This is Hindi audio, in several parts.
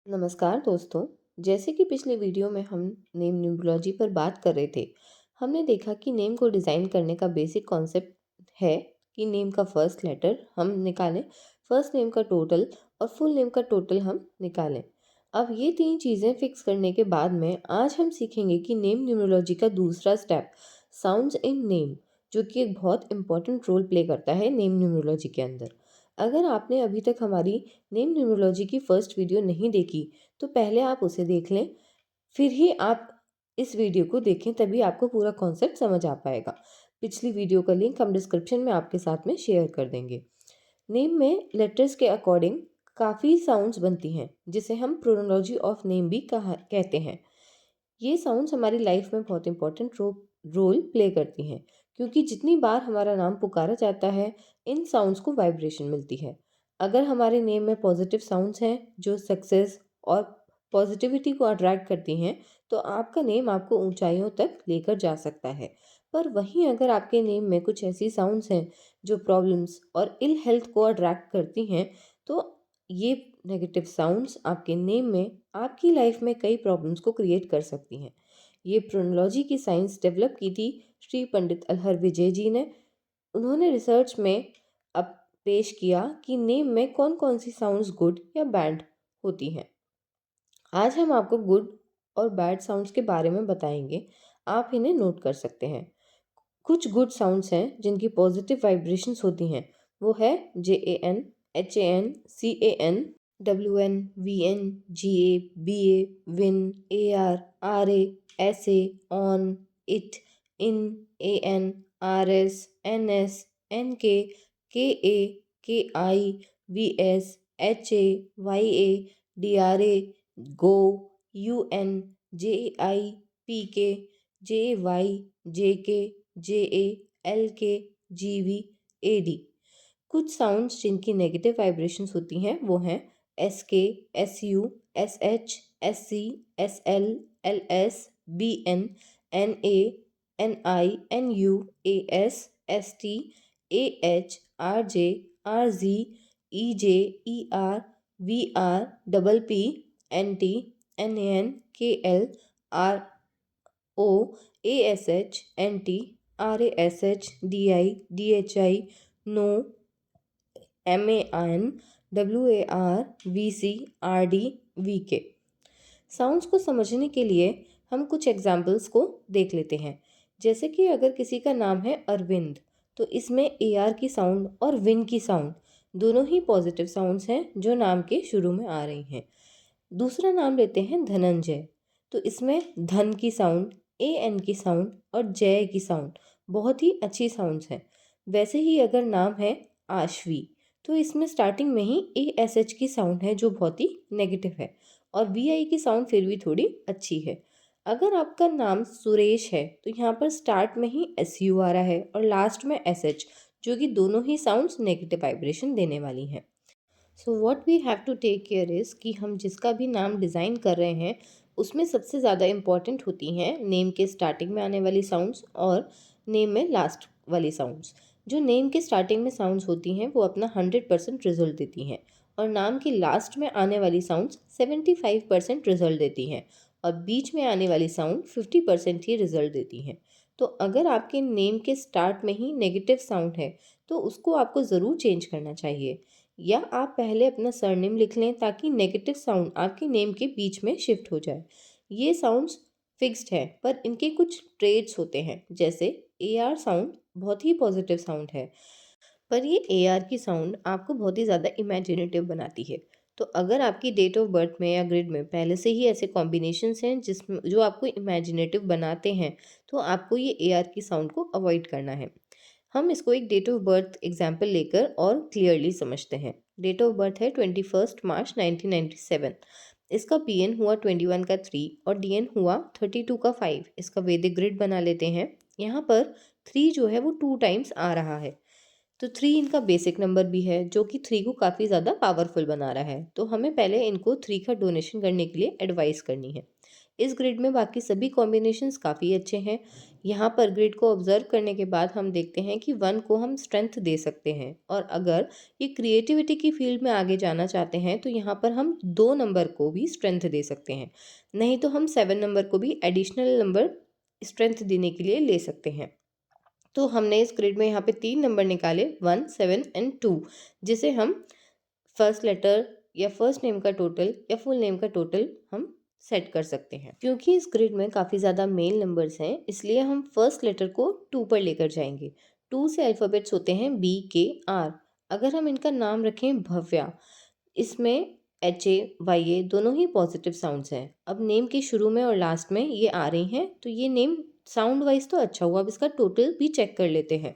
नमस्कार दोस्तों। जैसे कि पिछले वीडियो में हम नेम न्यूमरोलॉजी पर बात कर रहे थे। हमने देखा कि नेम को डिज़ाइन करने का बेसिक कॉन्सेप्ट है कि नेम का फर्स्ट लेटर हम निकालें, फर्स्ट नेम का टोटल और फुल नेम का टोटल हम निकालें। अब ये तीन चीज़ें फिक्स करने के बाद में आज हम सीखेंगे कि नेम न्यूमरोलॉजी का दूसरा स्टेप, साउंड्स इन नेम, जो कि एक बहुत इंपॉर्टेंट रोल प्ले करता है नेम न्यूमरोलॉजी के अंदर। अगर आपने अभी तक हमारी नेम न्यूमरोलॉजी की फर्स्ट वीडियो नहीं देखी, तो पहले आप उसे देख लें, फिर ही आप इस वीडियो को देखें, तभी आपको पूरा कॉन्सेप्ट समझ आ पाएगा। पिछली वीडियो का लिंक हम डिस्क्रिप्शन में आपके साथ में शेयर कर देंगे। नेम में लेटर्स के अकॉर्डिंग काफ़ी साउंड्स बनती हैं, जिसे हम प्रोनोलॉजी ऑफ नेम भी कहा कहते हैं। ये साउंड्स हमारी लाइफ में बहुत इंपॉर्टेंट रोल प्ले करती हैं, क्योंकि जितनी बार हमारा नाम पुकारा जाता है, इन साउंड्स को वाइब्रेशन मिलती है। अगर हमारे नेम में पॉजिटिव साउंड्स हैं जो सक्सेस और पॉजिटिविटी को अट्रैक्ट करती हैं, तो आपका नेम आपको ऊंचाइयों तक लेकर जा सकता है। पर वहीं अगर आपके नेम में कुछ ऐसी साउंड्स हैं जो प्रॉब्लम्स और इल हेल्थ को अट्रैक्ट करती हैं, तो ये नेगेटिव साउंड्स आपके नेम में आपकी लाइफ में कई प्रॉब्लम्स को क्रिएट कर सकती हैं। ये प्रोनोलॉजी की साइंस डेवलप की थी श्री पंडित अलहर विजय जी ने। उन्होंने रिसर्च में अब पेश किया कि नेम में कौन कौन सी साउंड्स गुड या बैड होती हैं। आज हम आपको गुड और बैड साउंड्स के बारे में बताएंगे। आप इन्हें नोट कर सकते हैं। कुछ गुड साउंड्स हैं जिनकी पॉजिटिव वाइब्रेशंस होती हैं। वो है JAN, HAN, CAN, WN, VN, GA, BA, WIN, AR, RA, SA, ON, IT, IN, AN, RS, NS, NK, KA, KI, VS, HA, YA, DRA, GO, UN, JI, PK, JY, JK, JA, LK, GV, AD। कुछ साउंड्स जिनकी नेगेटिव वाइब्रेशंस होती हैं वो हैं SK, SU, SH, SC, SL, LS, BN, NA, NI, NU, AS, ST, AH, RJ, RZ, EJ, ER, VR, double P, NT, NAN, KL, RO, ASH, NT, RASH, DI, DHI, NO, MAN, WAR, VC, RD, VK। Sounds को समझने के लिए हम कुछ एग्जाम्पल्स को देख लेते हैं। जैसे कि अगर किसी का नाम है अरविंद, तो इसमें AR की साउंड और विन की साउंड दोनों ही पॉजिटिव साउंड्स हैं जो नाम के शुरू में आ रही हैं। दूसरा नाम लेते हैं धनंजय, तो इसमें धन की साउंड, AN की साउंड और जय की साउंड बहुत ही अच्छी साउंड्स हैं। वैसे ही अगर नाम है आशवी, तो इसमें स्टार्टिंग में ही ASH की साउंड है जो बहुत ही नेगेटिव है, और VI की साउंड फिर भी थोड़ी अच्छी है। अगर आपका नाम सुरेश है, तो यहाँ पर स्टार्ट में ही SU आ रहा है और लास्ट में SH, जो कि दोनों ही साउंड्स नेगेटिव वाइब्रेशन देने वाली हैं। So what we have to take care is कि हम जिसका भी नाम डिज़ाइन कर रहे हैं, उसमें सबसे ज़्यादा इम्पॉर्टेंट होती हैं नेम के स्टार्टिंग में आने वाली साउंड्स और नेम में लास्ट वाली साउंड्स। जो नेम के स्टार्टिंग में साउंड्स होती हैं वो अपना 100% रिजल्ट देती हैं, और नाम के लास्ट में आने वाली साउंड्स 75% रिजल्ट देती हैं, और बीच में आने वाली साउंड 50% ही रिजल्ट देती हैं। तो अगर आपके नेम के स्टार्ट में ही नेगेटिव साउंड है, तो उसको आपको ज़रूर चेंज करना चाहिए, या आप पहले अपना सरनेम लिख लें ताकि नेगेटिव साउंड आपके नेम के बीच में शिफ्ट हो जाए। ये साउंड्स फिक्स्ड है, पर इनके कुछ ट्रेड्स होते हैं। जैसे AR साउंड बहुत ही पॉजिटिव साउंड है, पर ये AR की साउंड आपको बहुत ही ज़्यादा इमेजिनेटिव बनाती है। तो अगर आपकी डेट ऑफ बर्थ में या ग्रिड में पहले से ही ऐसे कॉम्बिनेशंस हैं जिसमें जो आपको इमेजिनेटिव बनाते हैं, तो आपको ये AR की साउंड को अवॉइड करना है। हम इसको एक डेट ऑफ बर्थ एग्जाम्पल लेकर और क्लियरली समझते हैं। डेट ऑफ बर्थ है 21 मार्च 1997। इसका PN हुआ 21 का 3 और DN हुआ 32 का 5। इसका वैदिक ग्रिड बना लेते हैं। यहाँ पर 3 जो है वो 2 टाइम्स आ रहा है, तो 3 इनका बेसिक नंबर भी है जो कि 3 को काफ़ी ज़्यादा पावरफुल बना रहा है। तो हमें पहले इनको 3 का डोनेशन करने के लिए एडवाइस करनी है। इस ग्रिड में बाकी सभी कॉम्बिनेशंस काफ़ी अच्छे हैं। यहाँ पर ग्रिड को ऑब्जर्व करने के बाद हम देखते हैं कि 1 को हम स्ट्रेंथ दे सकते हैं, और अगर ये क्रिएटिविटी की फील्ड में आगे जाना चाहते हैं तो यहाँ पर हम 2 नंबर को भी स्ट्रेंथ दे सकते हैं। नहीं तो हम 7 नंबर को भी एडिशनल नंबर स्ट्रेंथ देने के लिए ले सकते हैं। तो हमने इस ग्रिड में यहाँ पे 3 नंबर निकाले, 1, 7 एंड 2, जिसे हम फर्स्ट लेटर या फर्स्ट नेम का टोटल या फुल नेम का टोटल हम सेट कर सकते हैं। क्योंकि इस ग्रिड में काफ़ी ज़्यादा मेल नंबर्स हैं, इसलिए हम फर्स्ट लेटर को 2 पर लेकर जाएंगे। 2 से अल्फ़ाबेट्स होते हैं BKR। अगर हम इनका नाम रखें भव्या, इसमें HAYA दोनों ही पॉजिटिव साउंड्स हैं। अब नेम के शुरू में और लास्ट में ये आ रही हैं, तो ये नेम साउंड वाइज तो अच्छा हुआ। अब इसका टोटल भी चेक कर लेते हैं।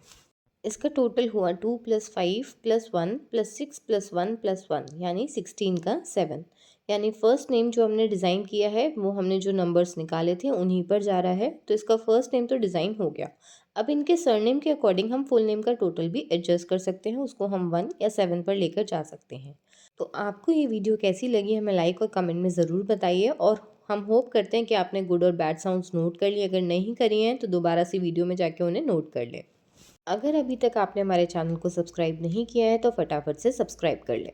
इसका टोटल हुआ 2 + 5 + 1 + 6 + 1 + 1 यानी 16 का 7। यानी फर्स्ट नेम जो हमने डिज़ाइन किया है वो हमने जो नंबर्स निकाले थे उन्हीं पर जा रहा है, तो इसका फर्स्ट नेम तो डिज़ाइन हो गया। अब इनके सरनेम के अकॉर्डिंग हम फुल नेम का टोटल भी एडजस्ट कर सकते हैं, उसको हम 1 या 7 पर लेकर जा सकते हैं। तो आपको ये वीडियो कैसी लगी हमें लाइक और कमेंट में ज़रूर बताइए, और हम होप करते हैं कि आपने गुड और बैड साउंड्स नोट कर लिए। अगर नहीं करी हैं तो दोबारा से वीडियो में जाके उन्हें नोट कर लें। अगर अभी तक आपने हमारे चैनल को सब्सक्राइब नहीं किया है तो फटाफट से सब्सक्राइब कर लें।